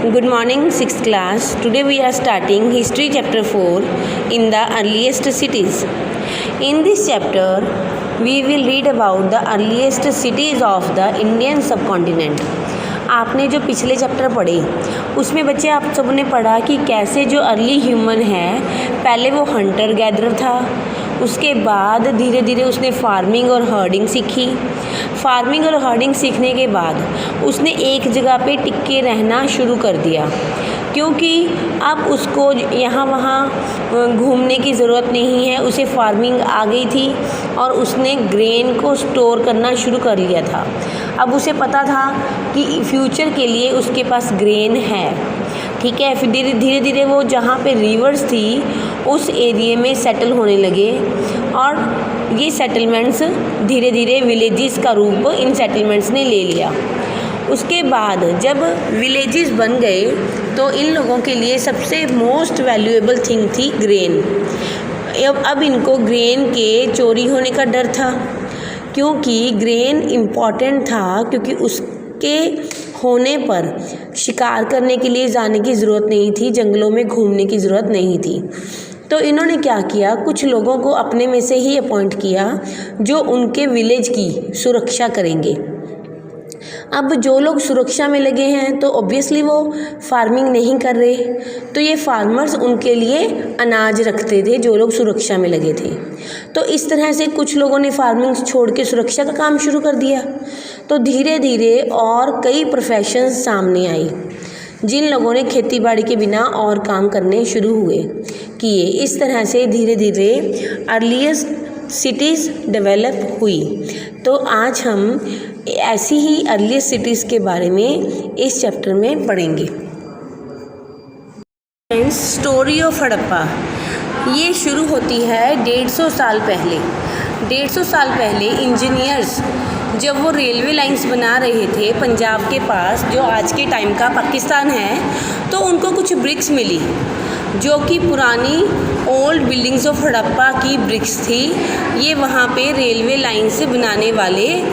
Good morning, 6th class. Today we are starting History Chapter 4 in the earliest cities. In this chapter, we will read about the earliest cities of the Indian subcontinent. आपने जो पिछले chapter पढ़े उसमें बच्चे आप सबने पढ़ा कि कैसे जो अर्ली ह्यूमन है पहले वो हंटर गैदरर था, उसके बाद धीरे धीरे उसने फार्मिंग और हर्डिंग सीखी। फार्मिंग और हर्डिंग सीखने के बाद उसने एक जगह पे टिके रहना शुरू कर दिया, क्योंकि अब उसको यहाँ वहाँ घूमने की ज़रूरत नहीं है, उसे फार्मिंग आ गई थी और उसने ग्रेन को स्टोर करना शुरू कर लिया था। अब उसे पता था कि फ्यूचर के लिए उसके पास ग्रेन है, ठीक है। फिर धीरे धीरे वो जहाँ पे रिवर्स थी उस एरिया में सेटल होने लगे और ये सेटलमेंट्स धीरे धीरे विलेजेस का रूप इन सेटलमेंट्स ने ले लिया। उसके बाद जब विलेजेस बन गए तो इन लोगों के लिए सबसे मोस्ट वैल्यूएबल थिंग थी ग्रेन। अब इनको ग्रेन के चोरी होने का डर था, क्योंकि ग्रेन इम्पॉर्टेंट था, क्योंकि उसके होने पर शिकार करने के लिए जाने की ज़रूरत नहीं थी, जंगलों में घूमने की ज़रूरत नहीं थी। तो इन्होंने क्या किया, कुछ लोगों को अपने में से ही अपॉइंट किया जो उनके विलेज की सुरक्षा करेंगे। अब जो लोग सुरक्षा में लगे हैं तो ऑब्वियसली वो फार्मिंग नहीं कर रहे, तो ये फार्मर्स उनके लिए अनाज रखते थे जो लोग सुरक्षा में लगे थे। तो इस तरह से कुछ लोगों ने फार्मिंग छोड़ के सुरक्षा का काम शुरू कर दिया। तो धीरे धीरे और कई प्रोफेशंस सामने आई जिन लोगों ने खेती बाड़ी के बिना और काम करने शुरू किए। इस तरह से धीरे धीरे अर्लीस्ट सिटीज़ डेवलप हुई। तो आज हम ऐसी ही अर्लीस्ट सिटीज़ के बारे में इस चैप्टर में पढ़ेंगे। फ्रेंड्स, स्टोरी ऑफ हड़प्पा ये शुरू होती है 150 साल पहले। 150 साल पहले इंजीनियर्स जब वो रेलवे लाइंस बना रहे थे पंजाब के पास, जो आज के टाइम का पाकिस्तान है, तो उनको कुछ ब्रिक्स मिली जो कि पुरानी ओल्ड बिल्डिंग्स ऑफ हड़प्पा की ब्रिक्स थी। ये वहाँ पे रेलवे लाइन से बनाने वाले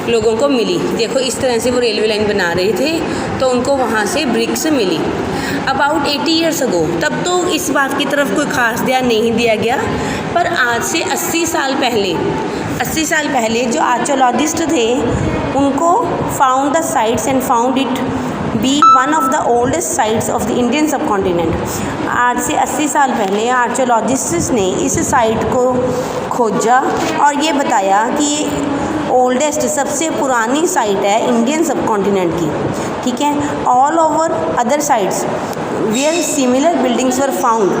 लोगों को मिली। देखो इस तरह से वो रेलवे लाइन बना रहे थे तो उनको वहाँ से ब्रिक्स मिली। अबाउट 80 ईयर्स अगो, तब तो इस बात की तरफ कोई ख़ास ध्यान नहीं दिया गया, पर आज से 80 साल पहले जो आर्कियोलॉजिस्ट थे उनको found the sites and found it be one of the oldest sites of the Indian subcontinent. आज से 80 साल पहले आर्कियोलॉजिस्ट्स ने इस साइट को खोजा और ये बताया कि ये ओल्डेस्ट सबसे पुरानी साइट है इंडियन सबकॉन्टिनेंट की, ठीक है। All over other sites where similar buildings were found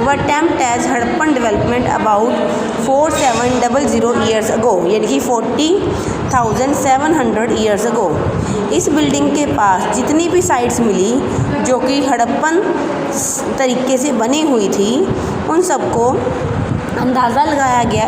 were tamped as Harappan development about 4700 years ago, यानी कि 40,700 ईयर्स अगो। इस बिल्डिंग के पास जितनी भी साइट्स मिली जो कि हड़प्पन तरीके से बनी हुई थी, उन सबको अंदाज़ा लगाया गया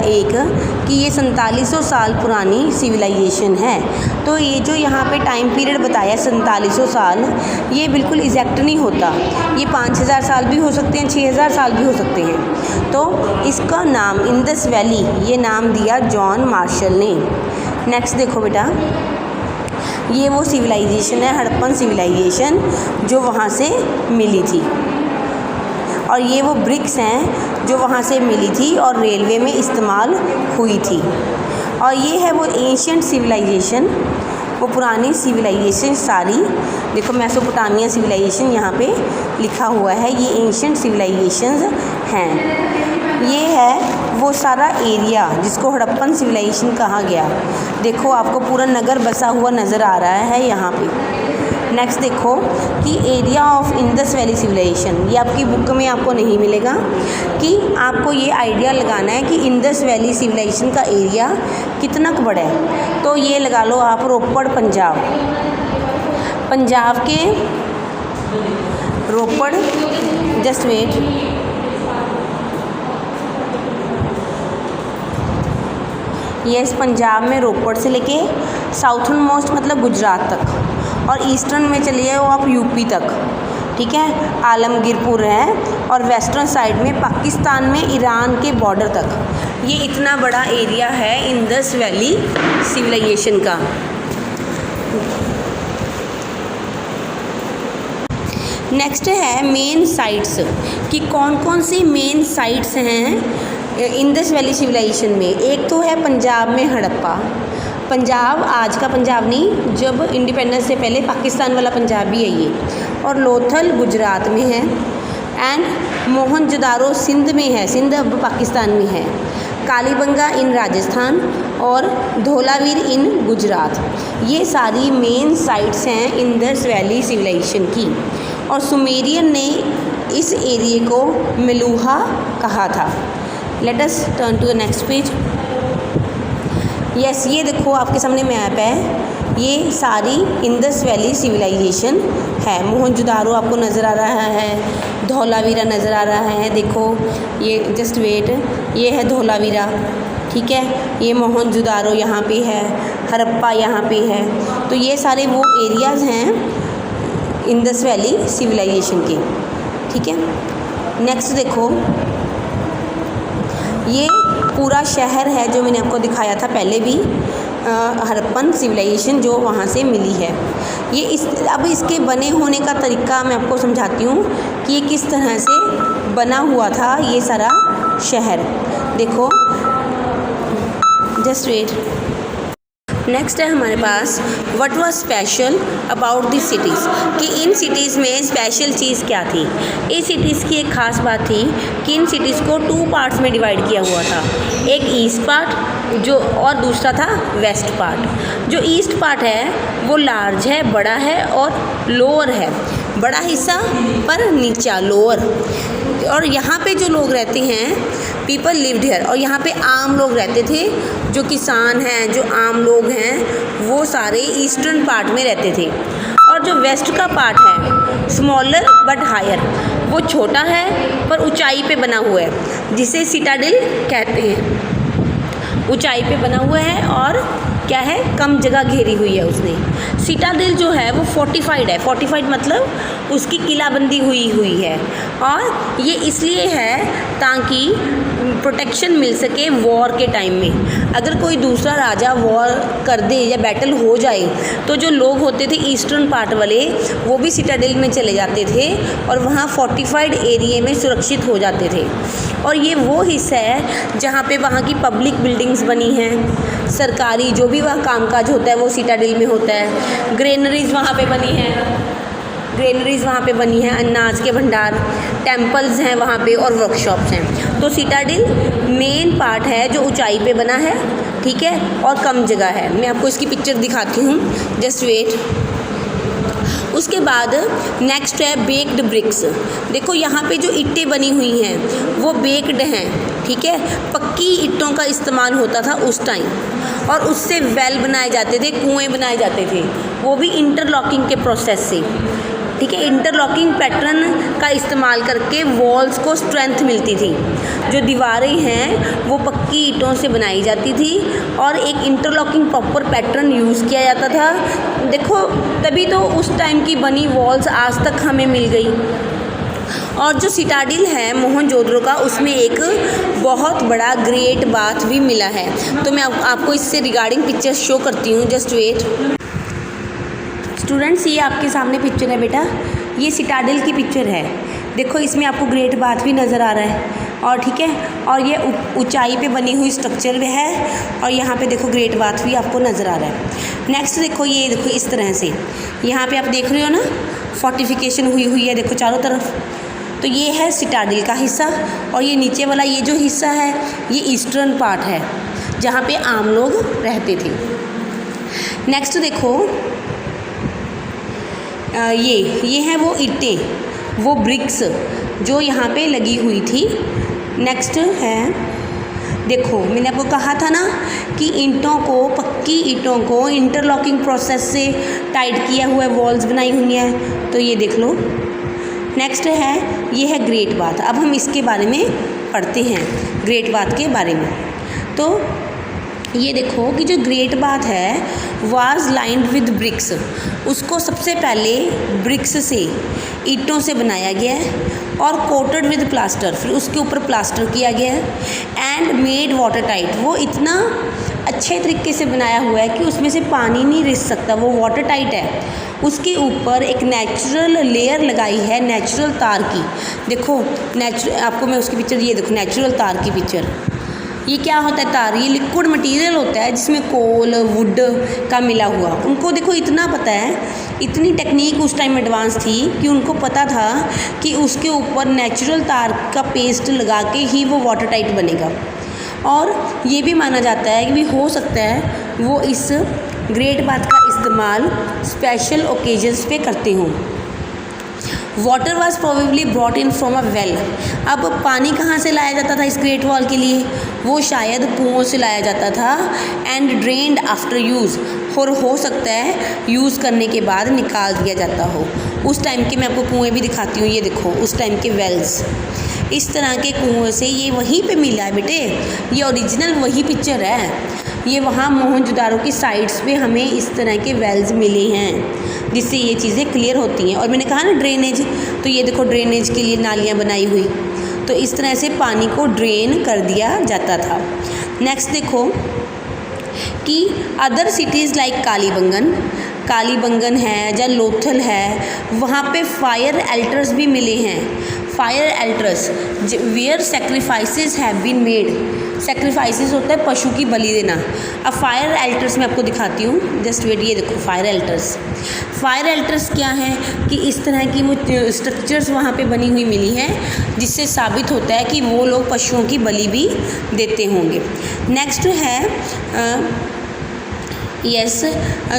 कि ये 4700 साल पुरानी सिविलाइजेशन है। तो ये जो यहाँ पे टाइम पीरियड बताया 4700 साल, ये बिल्कुल एग्जैक्ट नहीं होता, ये 5000 साल भी हो सकते हैं, 6000 साल भी हो सकते हैं। तो इसका नाम इंडस वैली ये नाम दिया जॉन मार्शल ने। नेक्स्ट देखो बेटा, ये वो सिविलाइजेशन है हड़प्पन सिविलाइजेशन जो वहाँ से मिली थी, और ये वो ब्रिक्स हैं जो वहाँ से मिली थी और रेलवे में इस्तेमाल हुई थी। और ये है वो एंशिएंट सिविलाइजेशन, वो पुरानी सिविलाइजेशन सारी। देखो मेसोपोटामिया सिविलाइजेशन यहाँ पे लिखा हुआ है, ये एंशिएंट सिविलाइजेशंस हैं। ये है वो सारा एरिया जिसको हड़प्पन सिविलाइजेशन कहा गया। देखो आपको पूरा नगर बसा हुआ नज़र आ रहा है यहाँ पे। नेक्स्ट देखो कि area of Indus valley civilisation, ये आपकी बुक में आपको नहीं मिलेगा, कि आपको ये आइडिया लगाना है कि इंडस वैली सिविलाइजेशन का एरिया कितना बड़ा है। तो ये लगा लो आप रोपड़ पंजाब के रोपड़, जस्ट वेट, यस, पंजाब में रोपड़ से लेके साउथर्न मोस्ट मतलब गुजरात तक, और ईस्टर्न में चलिए वो आप यूपी तक, ठीक है, आलमगीरपुर है, और वेस्टर्न साइड में पाकिस्तान में ईरान के बॉर्डर तक। ये इतना बड़ा एरिया है इंडस वैली सिविलाइजेशन का। नेक्स्ट है मेन साइट्स, कि कौन कौन सी मेन साइट्स हैं इंडस वैली सिविलाइजेशन में। एक तो है पंजाब में हड़प्पा, पंजाब आज का पंजाब नहीं, जब इंडिपेंडेंस से पहले पाकिस्तान वाला पंजाब भी है ये, और लोथल गुजरात में है, एंड मोहनजोदारो सिंध में है, सिंध अब पाकिस्तान में है, कालीबंगा इन राजस्थान और धौलावीर इन गुजरात। ये सारी मेन साइट्स हैं इंडस वैली सिविलाइजेशन की। और सुमेरियन ने इस एरिए को मेलुहा कहा था। Let us turn to the next page. Yes, ये देखो आपके सामने मैप है, ये सारी इंडस वैली सिविलाइजेशन है। मोहनजोदारो आपको नज़र आ रहा है, धौलावीरा नज़र आ रहा है, देखो ये जस्ट वेट, ये है धौलावीरा, ठीक है, ये मोहनजोदारो यहाँ पे है, हड़प्पा यहाँ पे है। तो ये सारे वो एरियाज़ हैं इंडस वैली सिविलाइजेशन के, ठीक है। नेक्स्ट देखो, ये पूरा शहर है जो मैंने आपको दिखाया था पहले भी, हड़प्पन सिविलाइजेशन जो वहाँ से मिली है। ये अब इसके बने होने का तरीका मैं आपको समझाती हूँ कि ये किस तरह से बना हुआ था ये सारा शहर। देखो जस्ट वेट। नेक्स्ट है हमारे पास what was special about this cities, कि इन सिटीज़ में स्पेशल चीज़ क्या थी। इस सिटीज़ की एक ख़ास बात थी कि इन सिटीज़ को 2 पार्ट्स में डिवाइड किया हुआ था, एक ईस्ट पार्ट जो और दूसरा था वेस्ट पार्ट। जो ईस्ट पार्ट है वो लार्ज है, बड़ा है, और लोअर है, बड़ा हिस्सा पर नीचा लोअर। और यहाँ पे जो लोग रहते हैं, पीपल लिव्ड हियर, और यहाँ पे आम लोग रहते थे, जो किसान हैं, जो आम लोग हैं, वो सारे ईस्टर्न पार्ट में रहते थे। और जो वेस्ट का पार्ट है, स्मॉलर बट हायर, वो छोटा है पर ऊंचाई पे बना हुआ है, जिसे सिटाडेल कहते हैं। ऊंचाई पे बना हुआ है और क्या है, कम जगह घेरी हुई है उसने। सिटाडेल जो है वो फोर्टिफाइड है, फोर्टिफाइड मतलब उसकी किलाबंदी हुई है, और ये इसलिए है ताकि प्रोटेक्शन मिल सके वॉर के टाइम में। अगर कोई दूसरा राजा वॉर कर दे या बैटल हो जाए तो जो लोग होते थे ईस्टर्न पार्ट वाले, वो भी सिटाडेल में चले जाते थे और वहाँ फोर्टिफाइड एरिया में सुरक्षित हो जाते थे। और ये वो हिस्सा है जहाँ पे वहाँ की पब्लिक बिल्डिंग्स बनी हैं, सरकारी जो भी वहाँ कामकाज होता है वो सिटाडेल में होता है। ग्रेनरीज वहाँ पे बनी हैं, अनाज के भंडार, टेम्पल्स हैं वहाँ पे, और वर्कशॉप्स हैं। तो सिटाडेल मेन पार्ट है जो ऊंचाई पे बना है, ठीक है, और कम जगह है। मैं आपको इसकी पिक्चर दिखाती हूँ, जस्ट वेट। उसके बाद नेक्स्ट है बेक्ड ब्रिक्स। देखो यहाँ पे जो ईंटें बनी हुई हैं वो बेक्ड हैं, ठीक है, पक्की ईंटों का इस्तेमाल होता था उस टाइम, और उससे वेल बनाए जाते थे, कुएं बनाए जाते थे, वो भी इंटरलॉकिंग के प्रोसेस से, ठीक है। इंटरलॉकिंग पैटर्न का इस्तेमाल करके वॉल्स को स्ट्रेंथ मिलती थी। जो दीवारें हैं वो पक्की ईंटों से बनाई जाती थी और एक इंटरलॉकिंग प्रॉपर पैटर्न यूज़ किया जाता था। देखो तभी तो उस टाइम की बनी वॉल्स आज तक हमें मिल गई। और जो सिटाडेल है मोहनजोदड़ो का, उसमें एक बहुत बड़ा ग्रेट बाथ भी मिला है। तो मैं आपको इससे रिगार्डिंग पिक्चर शो करती हूँ, जस्ट वेट। स्टूडेंट्स, ये आपके सामने पिक्चर है बेटा, ये सिटाडेल की पिक्चर है। देखो इसमें आपको ग्रेट बाथ भी नज़र आ रहा है, और ठीक है, और ये ऊंचाई पे बनी हुई स्ट्रक्चर भी है, और यहाँ पे देखो ग्रेट बाथ भी आपको नज़र आ रहा है। नेक्स्ट देखो, ये देखो इस तरह से यहाँ पे आप देख रहे हो ना, फोर्टिफिकेशन हुई है देखो चारों तरफ। तो ये है सिटाडेल का हिस्सा, और ये नीचे वाला ये जो हिस्सा है ये ईस्टर्न पार्ट है जहाँ पे आम लोग रहते थे। नेक्स्ट देखो, ये हैं वो ईंटें, वो ब्रिक्स जो यहाँ पे लगी हुई थी। नेक्स्ट है, देखो मैंने आपको कहा था ना कि ईंटों को, पक्की ईंटों को इंटरलॉकिंग प्रोसेस से टाइट किया हुआ वॉल्स बनाई हुई हैं, तो ये देख लो। नेक्स्ट है, ये है ग्रेट बाथ। अब हम इसके बारे में पढ़ते हैं, ग्रेट बाथ के बारे में। तो ये देखो कि जो ग्रेट बाथ है वाज लाइंड विद ब्रिक्स, उसको सबसे पहले ब्रिक्स से, ईंटों से बनाया गया है और कोटेड विद प्लास्टर, फिर उसके ऊपर प्लास्टर किया गया है, एंड मेड वाटर टाइट। वो इतना अच्छे तरीके से बनाया हुआ है कि उसमें से पानी नहीं रिस सकता, वो वाटर टाइट है। उसके ऊपर एक नेचुरल लेयर लगाई है नेचुरल तार की। देखो आपको मैं उसकी पिक्चर, ये देखो नेचुरल तार की पिक्चर। ये क्या होता है तार? ये लिक्विड मटेरियल होता है जिसमें कोल वुड का मिला हुआ। उनको देखो इतना पता है, इतनी टेक्निक उस टाइम एडवांस थी कि उनको पता था कि उसके ऊपर नेचुरल तार का पेस्ट लगा के ही वो वाटर टाइट बनेगा। और ये भी माना जाता है कि भी हो सकता है वो इस ग्रेट बाथ का इस्तेमाल स्पेशल ओकेजन्स पे करते हों। Water was probably brought in from a well. अब पानी कहाँ से लाया जाता था इस ग्रेट वॉल के लिए? वो शायद कुओं से लाया जाता था। एंड ड्रेन्ड आफ्टर यूज़, और हो सकता है यूज़ करने के बाद निकाल दिया जाता हो। उस टाइम के मैं आपको कुएँ भी दिखाती हूँ। ये देखो उस टाइम के वेल्स, इस तरह के कुएँ से ये वहीं पे मिला है बेटे, ये ओरिजिनल वही पिक्चर है। ये वहाँ मोहनजोदारो की साइड्स पे हमें इस तरह के वेल्स मिले हैं जिससे ये चीज़ें क्लियर होती हैं। और मैंने कहा ना ड्रेनेज, तो ये देखो ड्रेनेज के लिए नालियाँ बनाई हुई, तो इस तरह से पानी को ड्रेन कर दिया जाता था। नेक्स्ट देखो कि अदर सिटीज़ लाइक कालीबंगन है या लोथल है, वहाँ पे फायर एल्टर्स भी मिले हैं। Fire altars where sacrifices have been made. Sacrifices होता है पशु की बलि देना। अब फायर एल्टर्स मैं आपको दिखाती हूँ, जस्ट वेट। ये देखो फायर एल्टर्स क्या है कि इस तरह की वो स्ट्रक्चर्स वहाँ पे बनी हुई मिली हैं जिससे साबित होता है कि वो लोग पशुओं की बलि भी देते होंगे। नेक्स्ट है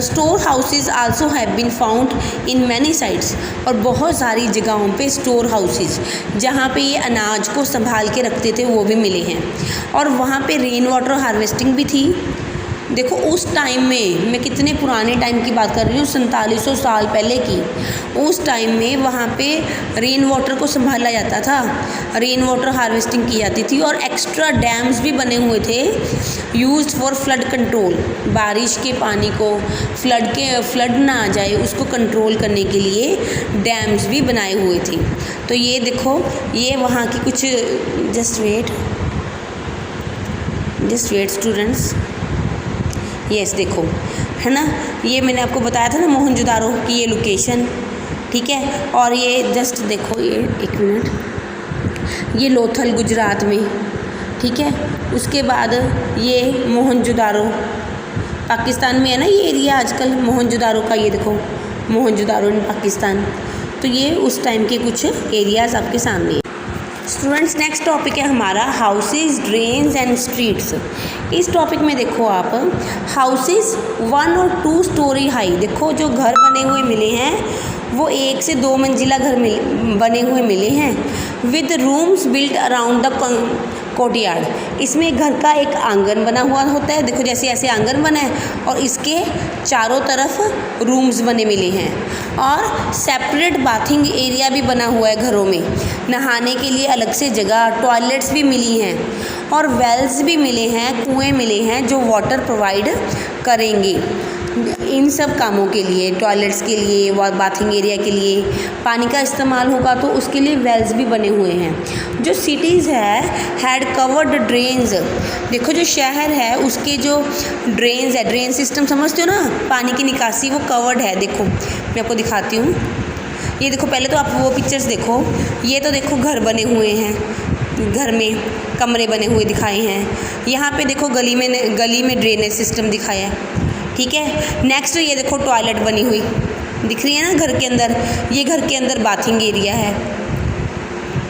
store houses also have been found in many sites. और बहुत सारी जगहों पे स्टोर हाउसेज जहाँ पे ये अनाज को संभाल के रखते थे वो भी मिले हैं। और वहाँ पे रेन वाटर हार्वेस्टिंग भी थी। देखो उस टाइम में, मैं कितने पुराने टाइम की बात कर रही हूँ, 4700 साल पहले की। उस टाइम में वहाँ पे रेन वाटर को संभाला जाता था, रेन वाटर हार्वेस्टिंग की जाती थी। और एक्स्ट्रा डैम्स भी बने हुए थे यूज्ड फॉर फ्लड कंट्रोल। बारिश के पानी को फ्लड ना आ जाए उसको कंट्रोल करने के लिए डैम्स भी बनाए हुए थे। तो ये देखो ये वहाँ की कुछ, जस्ट वेट स्टूडेंट्स, यस देखो है ना, ये मैंने आपको बताया था ना मोहनजोदारो की ये लोकेशन, ठीक है। और ये जस्ट देखो, ये एक मिनट, ये लोथल गुजरात में, ठीक है। उसके बाद ये मोहनजोदारो पाकिस्तान में है ना ये एरिया आजकल मोहनजोदारो का। ये देखो मोहनजोदारो इन पाकिस्तान। तो ये उस टाइम के कुछ एरियाज़ आपके सामने हैं। स्टूडेंट्स नेक्स्ट टॉपिक है हमारा हाउसेस, ड्रेन्स एंड स्ट्रीट्स। इस टॉपिक में देखो आप हाउसेस 1 और 2 स्टोरी हाई। देखो जो घर बने हुए मिले हैं वो 1 से 2 मंजिला घर बने हुए मिले हैं with rooms built around the courtyard. इसमें घर का एक आंगन बना हुआ होता है। देखो जैसे ऐसे आंगन बना है और इसके चारों तरफ रूम्स बने मिले हैं। और सेपरेट बाथिंग एरिया भी बना हुआ है घरों में, नहाने के लिए अलग से जगह, टॉयलेट्स भी मिली हैं और वेल्स भी मिले हैं, कुएं मिले हैं जो वाटर प्रोवाइड करेंगे इन सब कामों के लिए, टॉयलेट्स के लिए, बाथिंग एरिया के लिए पानी का इस्तेमाल होगा तो उसके लिए वेल्स भी बने हुए हैं। जो सिटीज़ है हैड कवर्ड ड्रेन्स। देखो जो शहर है उसके जो ड्रेन्स है, ड्रेन सिस्टम समझते हो ना, पानी की निकासी, वो कवर्ड है। देखो मैं आपको दिखाती हूँ। ये देखो पहले तो आप वो पिक्चर्स देखो, ये तो देखो घर बने हुए हैं, घर में कमरे बने हुए दिखाए हैं। यहाँ पे देखो गली में ड्रेनेज सिस्टम दिखाया है, ठीक है। नेक्स्ट ये देखो टॉयलेट बनी हुई दिख रही है ना घर के अंदर, ये घर के अंदर बाथिंग एरिया है,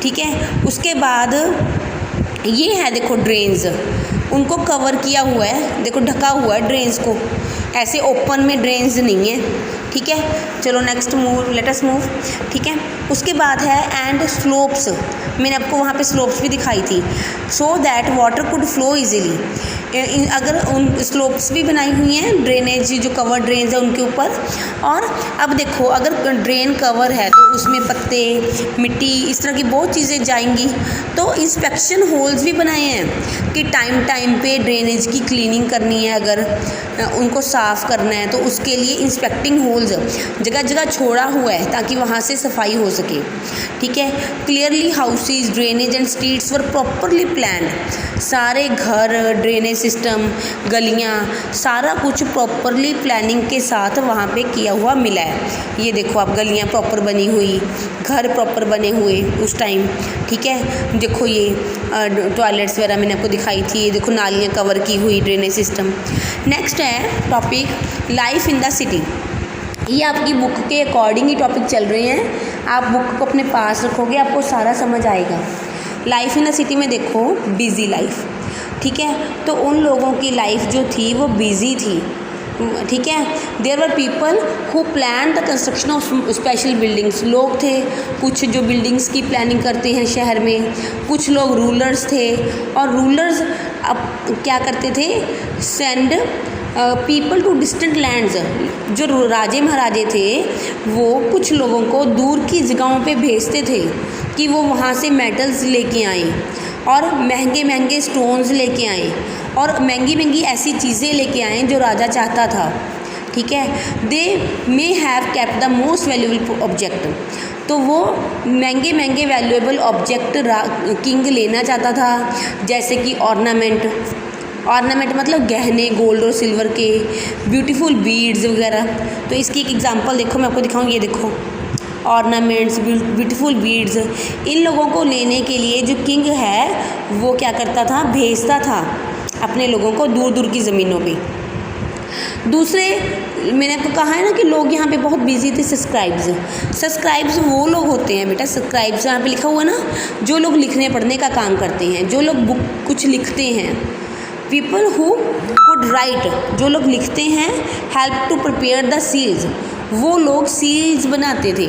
ठीक है। उसके बाद ये है देखो ड्रेन्स, उनको कवर किया हुआ है, देखो ढका हुआ है ड्रेन्स को, ऐसे ओपन में ड्रेन्स नहीं है, ठीक है। चलो नेक्स्ट लेट अस मूव, ठीक है। उसके बाद है एंड स्लोप्स। मैंने आपको वहाँ पे स्लोप्स भी दिखाई थी, so that water could flow easily. अगर उन स्लोप्स भी बनाई हुई हैं ड्रेनेज, जो कवर ड्रेन्स है उनके ऊपर। और अब देखो अगर ड्रेन कवर है तो उसमें पत्ते, मिट्टी, इस तरह की बहुत चीज़ें जाएंगी। तो इंस्पेक्शन होल्स भी बनाए हैं कि टाइम पे ड्रेनेज की क्लीनिंग करनी है, अगर उनको साफ़ करना है तो उसके लिए इंस्पेक्टिंग होल्स जगह जगह छोड़ा हुआ है ताकि वहाँ से सफाई हो सके, ठीक है। Clearly houses, drainage and streets were properly planned. सारे घर, ड्रेनेज सिस्टम, गलियाँ, सारा कुछ प्रॉपरली प्लानिंग के साथ वहाँ पे किया हुआ मिला है। ये देखो आप, गलियाँ प्रॉपर बनी हुई, घर प्रॉपर बने हुए उस टाइम, ठीक है। देखो ये टॉयलेट्स वगैरह मैंने आपको दिखाई थी, ये देखो नालियाँ कवर की हुई, ड्रेनेज सिस्टम। नेक्स्ट है topic life in the city. ये आपकी बुक के अकॉर्डिंग ही टॉपिक चल रहे हैं, आप बुक को अपने पास रखोगे आपको सारा समझ आएगा। लाइफ इन द सिटी में देखो बिज़ी लाइफ, ठीक है। तो उन लोगों की लाइफ जो थी वो बिज़ी थी, ठीक है। There were people who plan the construction of special buildings. लोग थे कुछ जो बिल्डिंग्स की प्लानिंग करते हैं शहर में, कुछ लोग रूलर्स थे, और रूलर्स अब क्या करते थे, send people to distant lands. जो राजे महाराजे थे वो कुछ लोगों को दूर की जगहों पे भेजते थे कि वो वहाँ से मेटल्स लेके आएँ और महंगे महंगे स्टोन्स लेके आएँ और महंगी महंगी ऐसी चीज़ें लेके आएँ जो राजा चाहता था, ठीक है। They may have kept the most valuable object. तो वो महंगे महंगे वैल्यूएबल ऑब्जेक्ट किंग लेना चाहता था, जैसे कि ऑर्नामेंट मतलब गहने गोल्ड और सिल्वर के, ब्यूटीफुल बीड्स वगैरह। तो इसकी एक एग्जांपल देखो, मैं आपको दिखाऊँ, ये देखो ऑर्नामेंट्स, ब्यूटीफुल बीड्स। इन लोगों को लेने के लिए जो किंग है वो क्या करता था, भेजता था अपने लोगों को दूर दूर की ज़मीनों पे। दूसरे मैंने आपको कहा है ना कि लोग यहाँ पे बहुत बिजी थे। सब्सक्राइब्स वो लोग होते हैं बेटा, सब्सक्राइब्स यहाँ पे लिखा हुआ ना, जो लोग लिखने पढ़ने का काम करते हैं, जो लोग बुक कुछ लिखते हैं। पीपल हु कुड राइट, जो लोग लिखते हैं। Help to prepare the seals, वो लोग सील्स बनाते थे।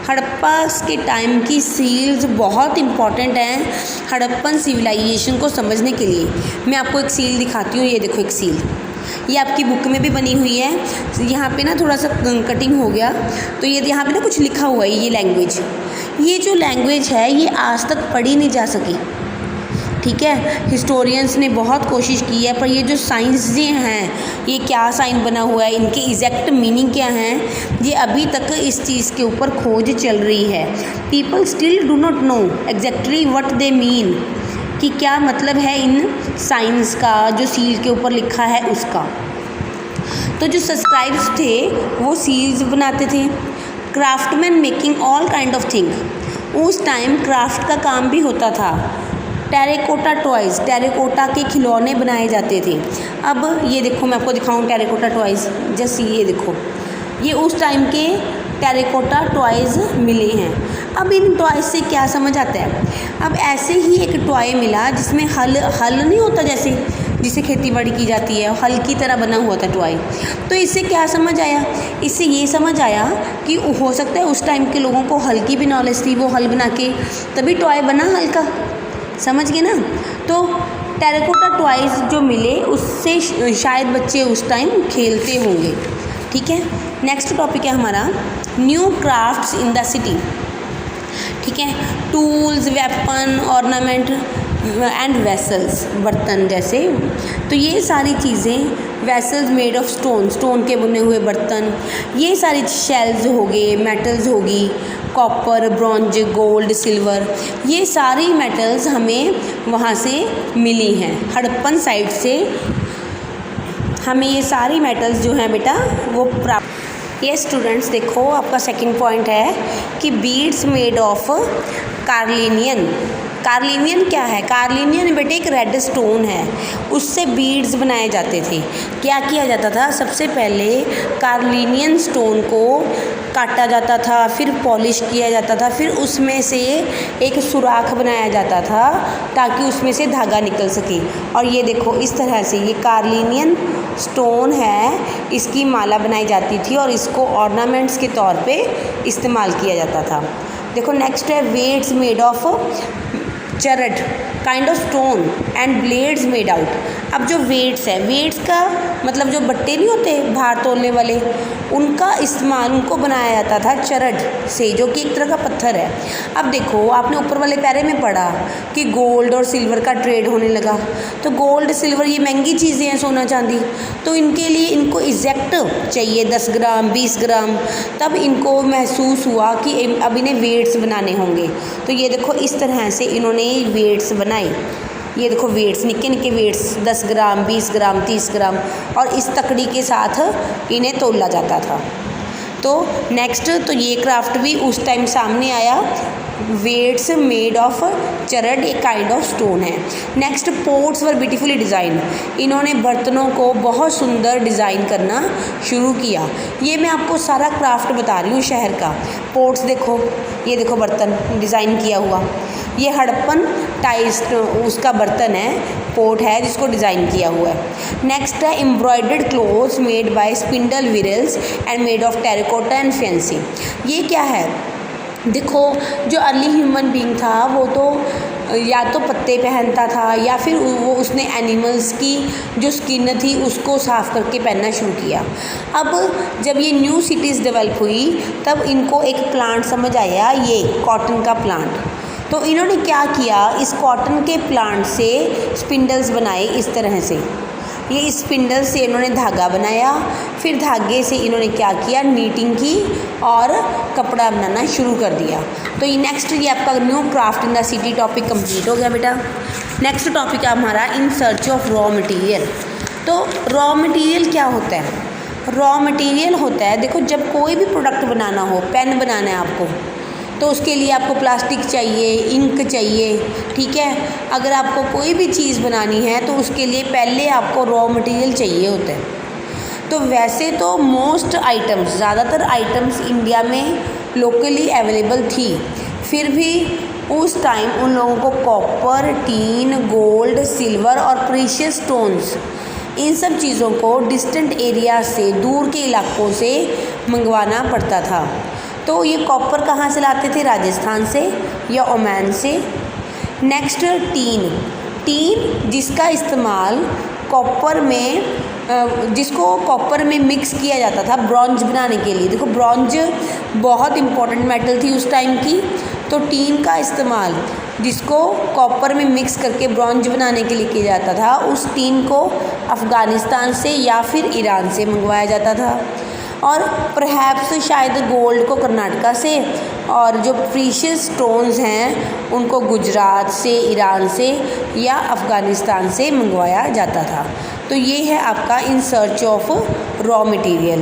हड़प्पा के टाइम की सील्स बहुत इम्पॉर्टेंट हैं हड़प्पन सिविलाइजेशन को समझने के लिए। मैं आपको एक सील दिखाती हूँ, ये देखो एक सील, ये आपकी बुक में भी बनी हुई है। यहाँ पे ना थोड़ा सा कटिंग हो गया, तो ये यहाँ पे ना कुछ लिखा हुआ है, ये लैंग्वेज, ये जो लैंग्वेज है ये आज तक पढ़ी नहीं जा सकी, ठीक है। हिस्टोरियंस ने बहुत कोशिश की है, पर ये जो साइंस जे हैं, ये क्या साइन बना हुआ है, इनके एग्जैक्ट मीनिंग क्या हैं, ये अभी तक इस चीज़ के ऊपर खोज चल रही है। People still do not know exactly what they mean, कि क्या मतलब है इन साइंस का जो सील के ऊपर लिखा है उसका। तो जो सब्सक्राइब्स थे वो सील्स बनाते थे। Craftsman making all kind of thing, उस टाइम क्राफ्ट का काम भी होता था। टेराकोटा टॉयज़, टेराकोटा के खिलौने बनाए जाते थे। अब ये देखो, मैं आपको दिखाऊं टेराकोटा टॉयज़, जैसे ये देखो, ये उस टाइम के टेराकोटा टॉयज़ मिले हैं। अब इन टॉयज़ से क्या समझ आता है, अब ऐसे ही एक टॉय मिला जिसमें हल नहीं होता, जैसे जिसे खेती बाड़ी की जाती है, हल की तरह बना हुआ था टॉय। तो इससे क्या समझ आया, इससे ये समझ आया कि हो सकता है उस टाइम के लोगों को हल की भी नॉलेज थी, वो हल बना के तभी टॉय बना हल का, समझ गए ना। तो टेराकोटा टॉयज़ जो मिले उससे शायद बच्चे उस टाइम खेलते होंगे, ठीक है। नेक्स्ट टॉपिक है हमारा new crafts in the city, ठीक है। Tools, weapon, ornament and vessels, बर्तन जैसे, तो ये सारी चीज़ें, वेसल्स मेड ऑफ स्टोन के बुने हुए बर्तन, ये सारी शेल्स हो गए, मेटल्स होगी, कॉपर, ब्रॉन्ज, गोल्ड, सिल्वर, ये सारी मेटल्स हमें वहाँ से मिली हैं, हड़प्पन साइड से हमें ये सारी मेटल्स जो हैं बेटा वो प्राप्त। ये स्टूडेंट्स देखो, आपका सेकंड पॉइंट है कि beads made of carnelian. Carnelian क्या है, कार्लिनियन बेटे एक रेड स्टोन है, उससे बीड्स बनाए जाते थे। क्या किया जाता था, सबसे पहले कार्लिनियन स्टोन को काटा जाता था, फिर पॉलिश किया जाता था, फिर उसमें से एक सुराख बनाया जाता था ताकि उसमें से धागा निकल सके। और ये देखो इस तरह से ये कार्लिनियन स्टोन है, इसकी माला बनाई जाती थी और इसको ऑर्नामेंट्स के तौर पे इस्तेमाल किया जाता था। देखो नेक्स्ट है weights made of chert kind of stone and blades made out. अब जो वेट्स है, वेट्स का मतलब जो बट्टे नहीं होते भार तोलने वाले, उनका इस्तेमाल, उनको बनाया जाता था चरड से, जो कि एक तरह का पत्थर है। अब देखो आपने ऊपर वाले पैरे में पढ़ा कि गोल्ड और सिल्वर का ट्रेड होने लगा, तो गोल्ड सिल्वर ये महंगी चीज़ें हैं, सोना चांदी, तो इनके लिए इनको एग्जैक्ट चाहिए 10 ग्राम 20 ग्राम, तब इनको महसूस हुआ कि अब इन्हें वेट्स बनाने होंगे। तो ये देखो इस तरह से इन्होंने वेट्स बनाए। ये देखो वेट्स, निक्के निक्के वेट्स, 10 ग्राम, 20 ग्राम, 30 ग्राम, और इस तकड़ी के साथ इन्हें तोला जाता था। तो नेक्स्ट तो ये क्राफ्ट भी उस टाइम सामने आया। वेट्स मेड ऑफ चरड एक काइंड ऑफ स्टोन है। नेक्स्ट पोट्स वर ब्यूटीफुली डिज़ाइन, इन्होंने बर्तनों को बहुत सुंदर डिज़ाइन करना शुरू किया। ये मैं आपको सारा क्राफ्ट बता रही हूँ शहर का। पोट्स देखो, ये देखो बर्तन डिज़ाइन किया हुआ, ये हड़प्पन टाइल्स उसका बर्तन है, पोट है जिसको डिज़ाइन किया हुआ है। नेक्स्ट है embroidered clothes made by spindle wheels and made of terracotta and fancy. ये क्या है, देखो जो अर्ली ह्यूमन बीइंग था वो तो या तो पत्ते पहनता था या फिर वो उसने एनिमल्स की जो स्किन थी उसको साफ़ करके पहनना शुरू किया। अब जब ये न्यू सिटीज़ डेवलप हुई तब इनको एक प्लांट समझ आया, ये कॉटन का प्लांट। तो इन्होंने क्या किया, इस कॉटन के प्लांट से स्पिंडल्स बनाए इस तरह से। ये इस स्पिंडल से इन्होंने धागा बनाया, फिर धागे से इन्होंने क्या किया, नीटिंग की और कपड़ा बनाना शुरू कर दिया। तो ये नेक्स्ट ये आपका new craft in the city topic complete हो गया बेटा। नेक्स्ट टॉपिक है हमारा in search of raw material. तो रॉ मटेरियल क्या होता है, रॉ मटेरियल होता है, देखो जब कोई भी प्रोडक्ट बनाना हो, पेन बनाना है आपको तो उसके लिए आपको प्लास्टिक चाहिए, इंक चाहिए, ठीक है। अगर आपको कोई भी चीज़ बनानी है तो उसके लिए पहले आपको रॉ मटेरियल चाहिए होता है। तो वैसे तो मोस्ट आइटम्स, ज़्यादातर आइटम्स इंडिया में लोकली अवेलेबल थी, फिर भी उस टाइम उन लोगों को कॉपर, टीन, गोल्ड, सिल्वर और प्रीशियस स्टोन्स, इन सब चीज़ों को डिस्टेंट एरिया से, दूर के इलाकों से मंगवाना पड़ता था। तो ये कॉपर कहाँ से लाते थे, राजस्थान से या ओमान से। नेक्स्ट टीन, टीन जिसका इस्तेमाल कॉपर में, जिसको कॉपर में मिक्स किया जाता था ब्रॉन्ज बनाने के लिए। देखो ब्रॉन्ज बहुत इंपॉर्टेंट मेटल थी उस टाइम की, तो टीन का इस्तेमाल जिसको कॉपर में मिक्स करके ब्रॉन्ज बनाने के लिए किया जाता था, उस टीन को अफ़गानिस्तान से या फिर ईरान से मंगवाया जाता था, और परहैप्स शायद गोल्ड को कर्नाटका से, और जो प्रीशियस स्टोन्स हैं उनको गुजरात से, ईरान से या अफ़गानिस्तान से मंगवाया जाता था। तो ये है आपका in search of raw material.